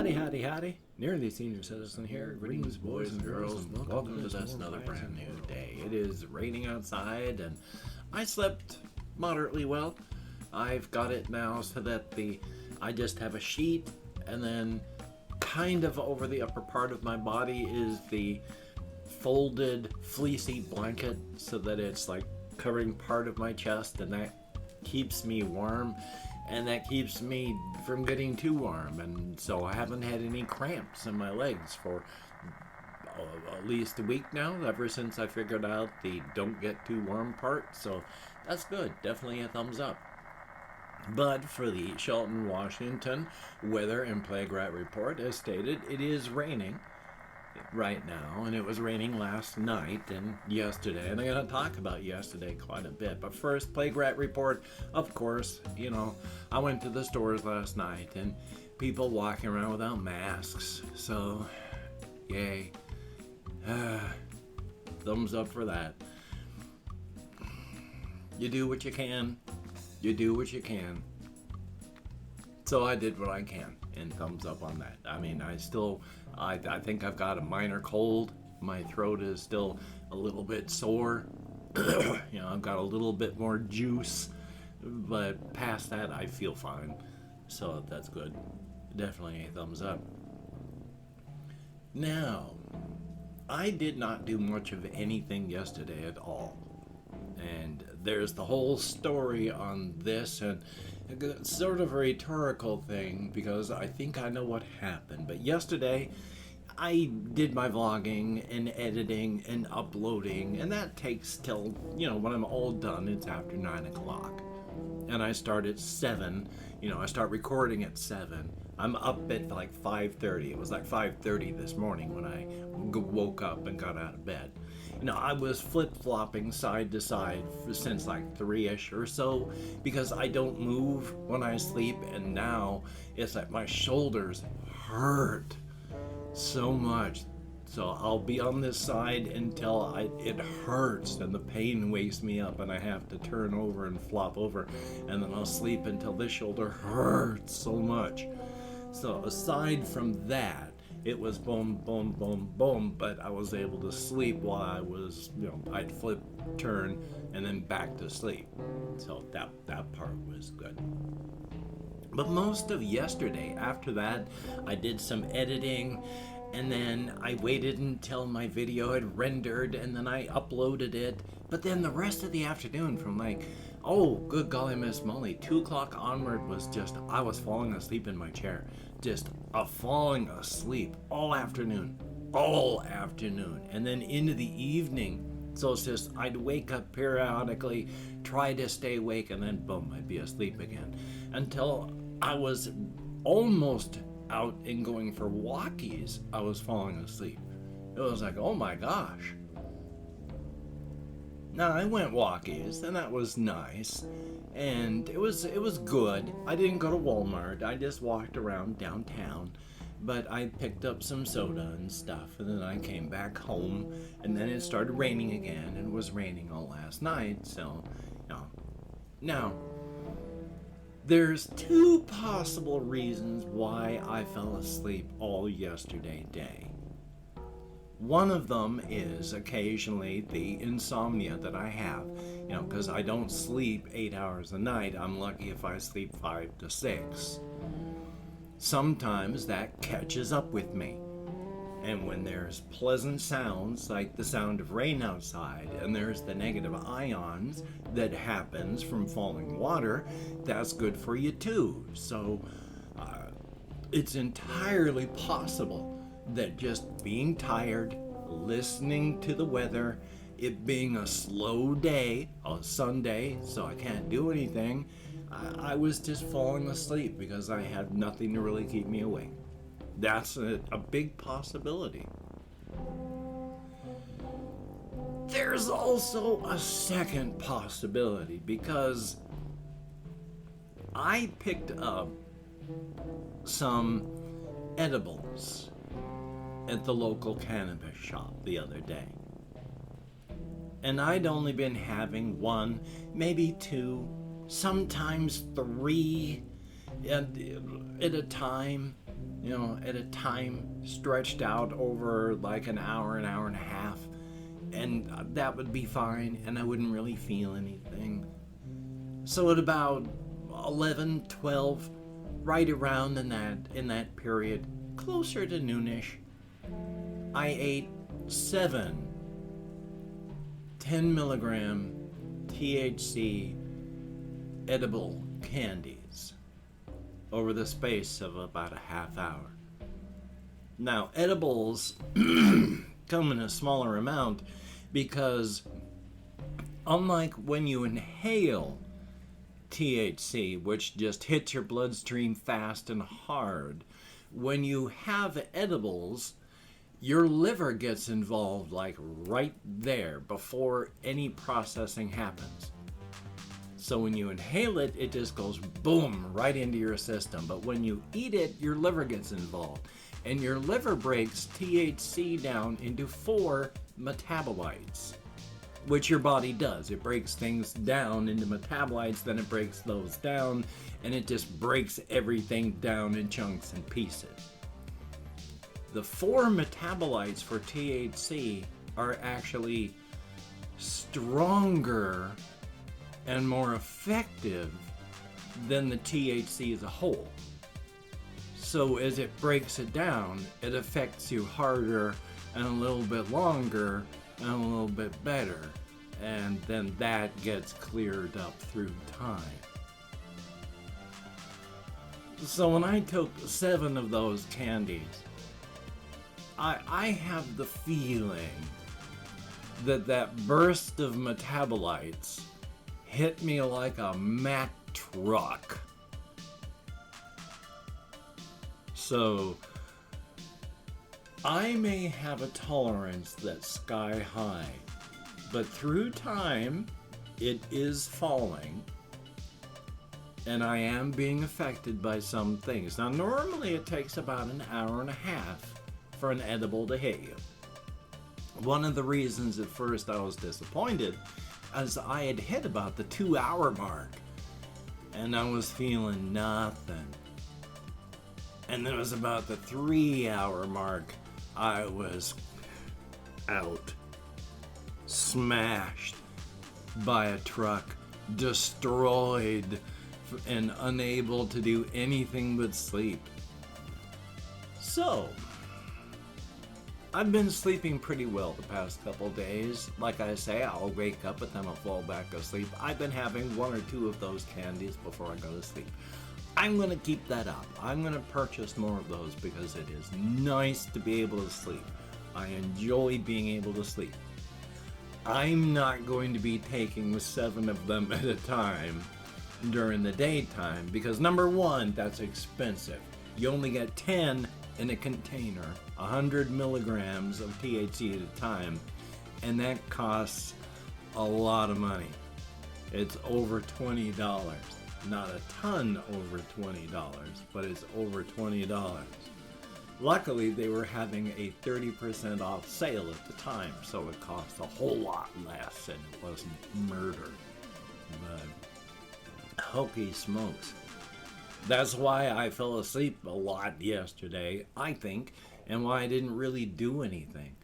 Howdy, howdy, howdy. Nearly Senior Citizen here. Greetings, boys and girls, and welcome to this another brand new day. It is raining outside, and I slept moderately well. I've got it now so that I just have a sheet, and then kind of over the upper part of my body is the folded fleecy blanket so that it's like covering part of my chest, and that keeps me warm. And that keeps me from getting too warm, and so I haven't had any cramps in my legs for at least a week now, ever since I figured out the don't get too warm part, so that's good, definitely a thumbs up. But for the Shelton, Washington weather and plague rat report, as stated, it is raining right now, and it was raining last night and yesterday, and I'm going to talk about yesterday quite a bit. But first, plague rat report, of course. I went to the stores last night and people walking around without masks, so yay. Thumbs up for that. You do what you can. So I did what I can, and thumbs up on that. I mean, I think I've got a minor cold. My throat is still a little bit sore. I've got a little bit more juice, but past that, I feel fine. So that's good. Definitely a thumbs up. Now, I did not do much of anything yesterday at all. And there's the whole story on this, and it's sort of a rhetorical thing because I think I know what happened. But yesterday, I did my vlogging and editing and uploading, and that takes till, when I'm all done, it's after 9 o'clock. And I start at 7, I start recording at 7. I'm up at like 5:30. It was like 5:30 this morning when I woke up and got out of bed. I was flip-flopping side to side since like 3-ish or so because I don't move when I sleep, and now it's like my shoulders hurt so much. So I'll be on this side until it hurts and the pain wakes me up and I have to turn over and flop over, and then I'll sleep until this shoulder hurts so much. So aside from that, it was boom, boom, boom, boom, but I was able to sleep while I was, I'd flip, turn, and then back to sleep. So that part was good. But most of yesterday, after that, I did some editing, and then I waited until my video had rendered, and then I uploaded it. But then the rest of the afternoon from good golly, Miss Molly, 2 o'clock onward was just, I was falling asleep in my chair. Just falling asleep all afternoon. And then into the evening. So it's just, I'd wake up periodically, try to stay awake, and then boom, I'd be asleep again. Until I was almost out and going for walkies, I was falling asleep. It was like, oh my gosh. Now, I went walkies, and that was nice, and it was good. I didn't go to Walmart. I just walked around downtown, but I picked up some soda and stuff, and then I came back home, and then it started raining again, and it was raining all last night, so, Now, there's 2 possible reasons why I fell asleep all yesterday day. One of them is occasionally the insomnia that I have, because I don't sleep 8 hours a night. I'm lucky if I sleep 5 to 6. Sometimes that catches up with me. And when there's pleasant sounds, like the sound of rain outside, and there's the negative ions that happens from falling water, that's good for you too. So it's entirely possible that just being tired, listening to the weather, it being a slow day, a Sunday, so I can't do anything, I was just falling asleep because I had nothing to really keep me awake. That's a big possibility. There's also a second possibility because I picked up some edibles at the local cannabis shop the other day. And I'd only been having 1, maybe 2, sometimes 3 at a time. at a time stretched out over like an hour and a half. And that would be fine, and I wouldn't really feel anything. So at about 11, 12, right around in that period, closer to noonish, I ate 7 10 milligram THC edible candies over the space of about a half hour. Now, edibles come in a smaller amount because unlike when you inhale THC, which just hits your bloodstream fast and hard, when you have edibles, your liver gets involved like right there before any processing happens. So when you inhale it, it just goes boom right into your system. But when you eat it, your liver gets involved. And your liver breaks THC down into 4 metabolites, which your body does. It breaks things down into metabolites, then it breaks those down, and it just breaks everything down in chunks and pieces. The 4 metabolites for THC are actually stronger and more effective than the THC as a whole. So as it breaks it down, it affects you harder and a little bit longer and a little bit better. And then that gets cleared up through time. So when I took 7 of those candies, I have the feeling that burst of metabolites hit me like a Mack truck. So I may have a tolerance that's sky high, but through time it is falling, and I am being affected by some things. Now normally it takes about an hour and a half for an edible to hit you. One of the reasons at first I was disappointed is I had hit about the 2-hour mark and I was feeling nothing. And then it was about the 3-hour mark I was out, smashed by a truck, destroyed, and unable to do anything but sleep. So I've been sleeping pretty well the past couple days. Like I say, I'll wake up and then I'll fall back asleep. I've been having 1 or 2 of those candies before I go to sleep. I'm going to keep that up. I'm going to purchase more of those because it is nice to be able to sleep. I enjoy being able to sleep. I'm not going to be taking 7 of them at a time during the daytime because number 1, that's expensive. You only get 10 in a container, 100 milligrams of THC at a time, and that costs a lot of money. It's over $20. Not a ton over $20, but it's over $20. Luckily, they were having a 30% off sale at the time, so it cost a whole lot less and it wasn't murder. But hokey smokes. That's why I fell asleep a lot yesterday, I think, and why I didn't really do anything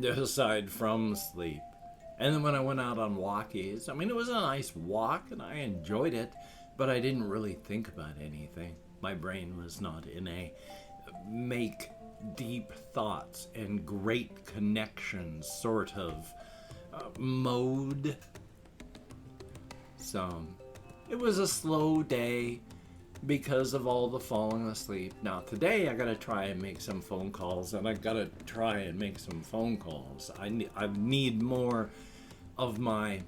aside from sleep. And then when I went out on walkies, it was a nice walk and I enjoyed it, but I didn't really think about anything. My brain was not in a make deep thoughts and great connections sort of mode. So it was a slow day because of all the falling asleep. Now today I gotta try and make some phone calls, and I gotta try and make some phone calls. I need more of my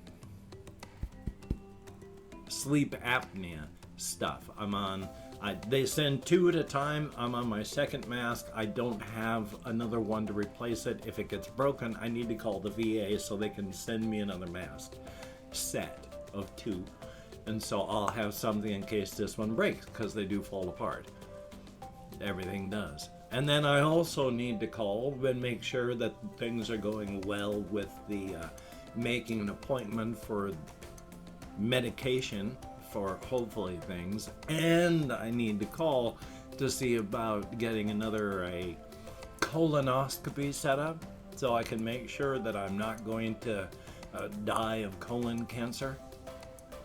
sleep apnea stuff. They send 2 at a time. I'm on my 2nd mask. I don't have another one to replace it. If it gets broken, I need to call the VA so they can send me another mask set of 2. And so I'll have something in case this one breaks, because they do fall apart. Everything does. And then I also need to call and make sure that things are going well with the making an appointment for medication for hopefully things. And I need to call to see about getting a colonoscopy set up so I can make sure that I'm not going to die of colon cancer,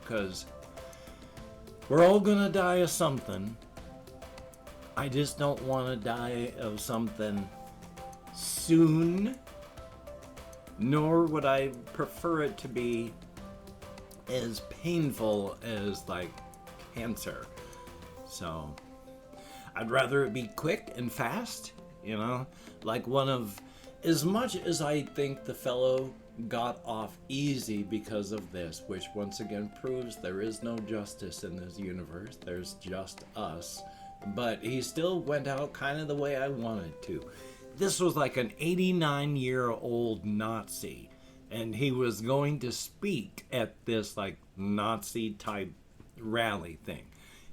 because we're all gonna die of something. I just don't want to die of something soon, nor would I prefer it to be as painful as like cancer. So I'd rather it be quick and fast, you know, like as much as I think the fellow got off easy because of this, which once again proves there is no justice in this universe, there's just us, but he still went out kind of the way I wanted to. This was like an 89-year-old Nazi, and he was going to speak at this like Nazi type rally thing.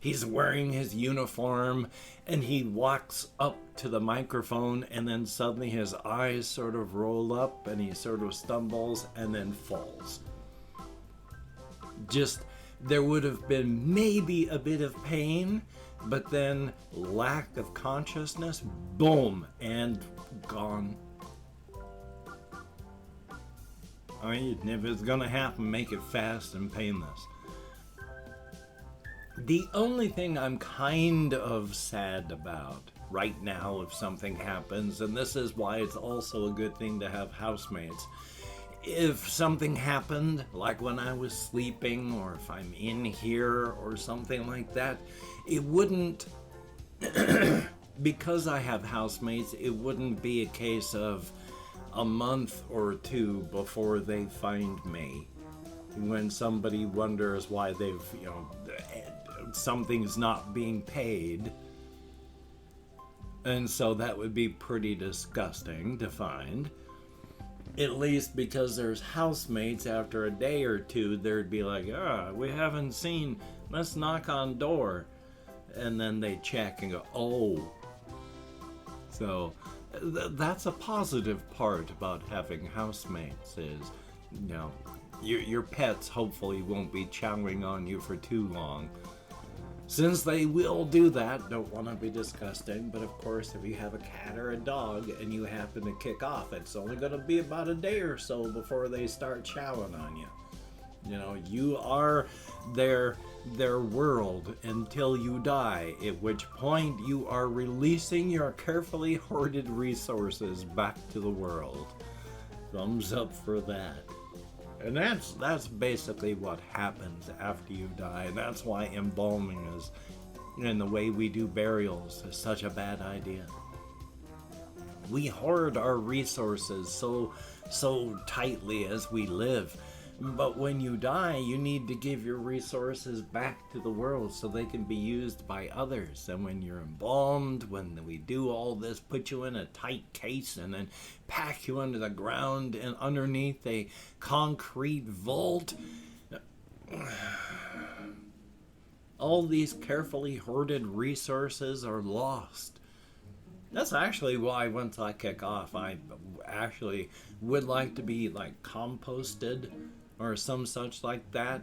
He's wearing his uniform, and he walks up to the microphone, and then suddenly his eyes sort of roll up, and he sort of stumbles, and then falls. Just, there would have been maybe a bit of pain, but then lack of consciousness, boom, and gone. I mean, if it's gonna happen, make it fast and painless. The only thing I'm kind of sad about right now if something happens, and this is why it's also a good thing to have housemates, if something happened, like when I was sleeping, or if I'm in here or something like that, it wouldn't, because I have housemates, it wouldn't be a case of a month or two before they find me. When somebody wonders why they've, something's not being paid. And so that would be pretty disgusting to find. At least because there's housemates, after a day or two, there'd be like, we haven't seen, let's knock on door. And then they check and go, oh. So that's a positive part about having housemates is, your pets hopefully won't be chowing on you for too long. Since they will do that, don't want to be disgusting, but of course if you have a cat or a dog and you happen to kick off, it's only going to be about a day or so before they start chowing on you. You are their world until you die, at which point you are releasing your carefully hoarded resources back to the world. Thumbs up for that. And that's basically what happens after you die. And that's why embalming is, and the way we do burials, is such a bad idea. We hoard our resources so tightly as we live. But when you die, you need to give your resources back to the world so they can be used by others. And when you're embalmed, when we do all this, put you in a tight case and then pack you under the ground and underneath a concrete vault, all these carefully hoarded resources are lost. That's actually why once I kick off, I actually would like to be like composted or some such like that.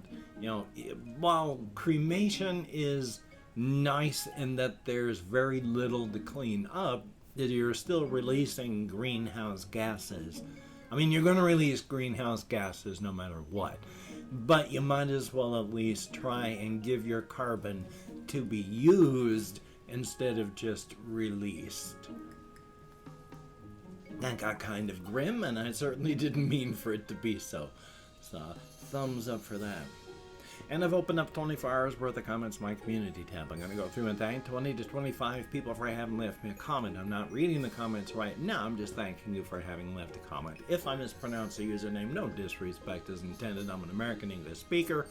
While cremation is nice in that there's very little to clean up, that you're still releasing greenhouse gases. I mean, you're going to release greenhouse gases no matter what, but you might as well at least try and give your carbon to be used instead of just released. That got kind of grim, and I certainly didn't mean for it to be so. So, thumbs up for that. And I've opened up 24 hours worth of comments in my community tab. I'm going to go through and thank 20 to 25 people for having left me a comment. I'm not reading the comments right now. I'm just thanking you for having left a comment. If I mispronounce a username, no disrespect is intended. I'm an American English speaker.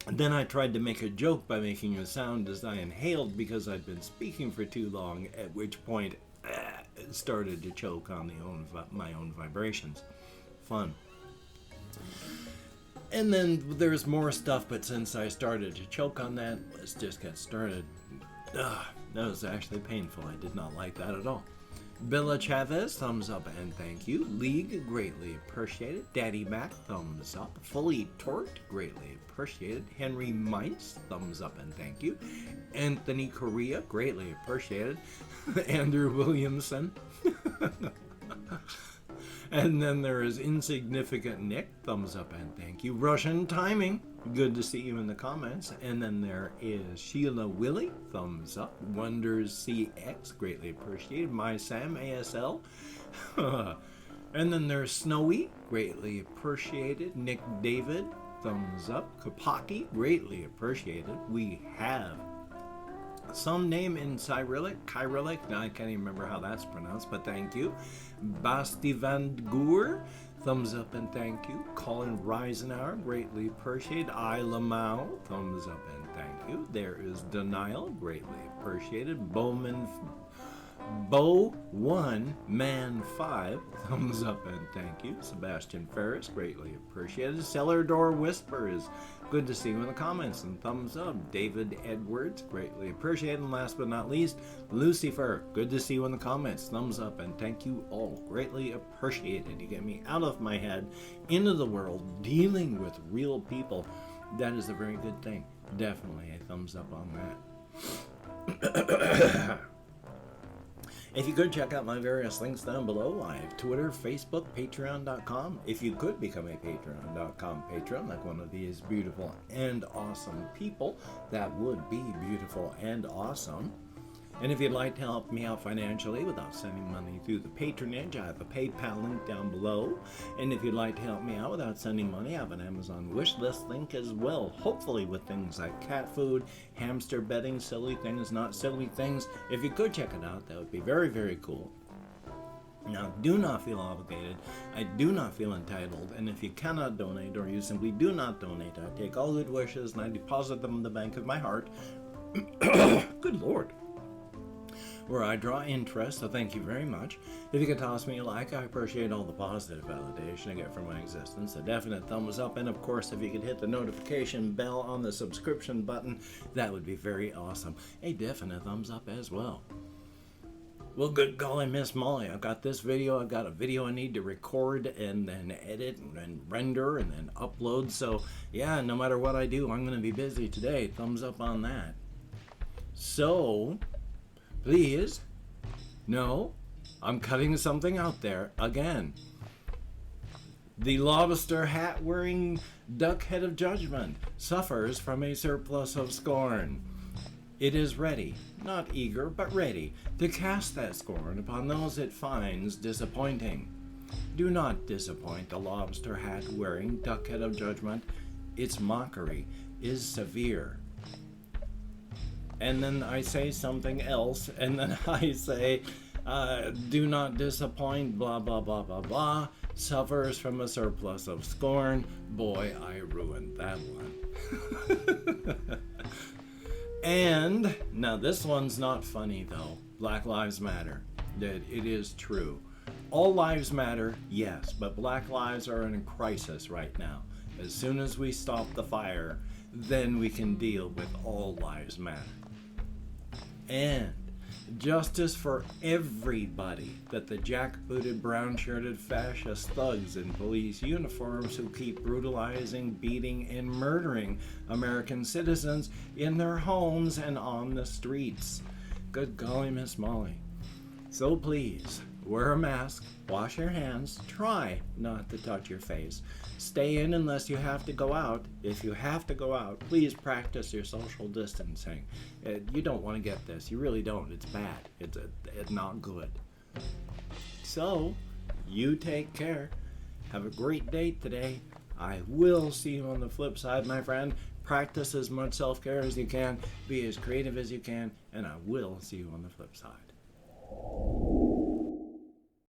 Then I tried to make a joke by making a sound as I inhaled because I'd been speaking for too long, at which point it started to choke on my own vibrations. Fun. And then there's more stuff, but since I started to choke on that, let's just get started. That was actually painful. I did not like that at all. Bella Chavez, thumbs up and thank you. League, greatly appreciated. Daddy Mac, thumbs up. Fully Torqued, greatly appreciated. Henry Mice, thumbs up and thank you. Anthony Correa, greatly appreciated. Andrew Williamson. And then there is Insignificant Nick, thumbs up and thank you. Russian Timing, good to see you in the comments. And then there is Sheila Willie, thumbs up. Wonders CX, greatly appreciated. My Sam ASL. And then there's Snowy, greatly appreciated. Nick David, thumbs up. Kapaki, greatly appreciated. We have some name in Cyrillic, I can't even remember how that's pronounced, but thank you. Basti Van Goor, thumbs up and thank you. Colin Reisenauer, greatly appreciated. I Lamau, thumbs up and thank you. There is Denial, greatly appreciated. Bo 1 Man 5, thumbs up and thank you. Sebastian Ferris, greatly appreciated. Cellar Door Whispers, good to see you in the comments and thumbs up. David Edwards, greatly appreciated. And last but not least, Lucifer, good to see you in the comments, thumbs up and thank you all, greatly appreciated. You get me out of my head, into the world, dealing with real people. That is a very good thing. Definitely a thumbs up on that. If you could check out my various links down below, I have Twitter, Facebook, Patreon.com. If you could become a Patreon.com patron, like one of these beautiful and awesome people, that would be beautiful and awesome. And if you'd like to help me out financially without sending money through the patronage, I have a PayPal link down below. And if you'd like to help me out without sending money, I have an Amazon wish list link as well. Hopefully with things like cat food, hamster bedding, silly things, not silly things. If you could check it out, that would be very, very cool. Now, do not feel obligated. I do not feel entitled. And if you cannot donate or you simply do not donate, I take all good wishes and I deposit them in the bank of my heart. Good Lord. Where I draw interest, so thank you very much. If you could toss me a like, I appreciate all the positive validation I get from my existence. A definite thumbs up, and of course, if you could hit the notification bell on the subscription button, that would be very awesome. A definite thumbs up as well. Well, good golly, Miss Molly, I've got this video, I've got a video I need to record and then edit and render and then upload. So yeah, no matter what I do, I'm going to be busy today. Thumbs up on that. So please, no, I'm cutting something out there again. The lobster hat wearing duck head of judgment suffers from a surplus of scorn. It is ready, not eager, but ready to cast that scorn upon those it finds disappointing. Do not disappoint the lobster hat wearing duck head of judgment. Its mockery is severe. And then I say something else, and then I say, do not disappoint, blah, blah, blah, blah, blah, suffers from a surplus of scorn. Boy, I ruined that one. And, now this one's not funny though. Black Lives Matter. That it is true. All lives matter, yes, but Black lives are in a crisis right now. As soon as we stop the fire, then we can deal with all lives matter. And justice for everybody, that the jackbooted, brown-shirted fascist thugs in police uniforms who keep brutalizing, beating, and murdering American citizens in their homes and on the streets. Good golly, Miss Molly. So please, wear a mask, wash your hands, try not to touch your face. Stay in unless you have to go out. If you have to go out, please practice your social distancing. You don't want to get this. You really don't. It's bad. It's not good. So, you take care. Have a great day today. I will see you on the flip side, my friend. Practice as much self-care as you can. Be as creative as you can. And I will see you on the flip side.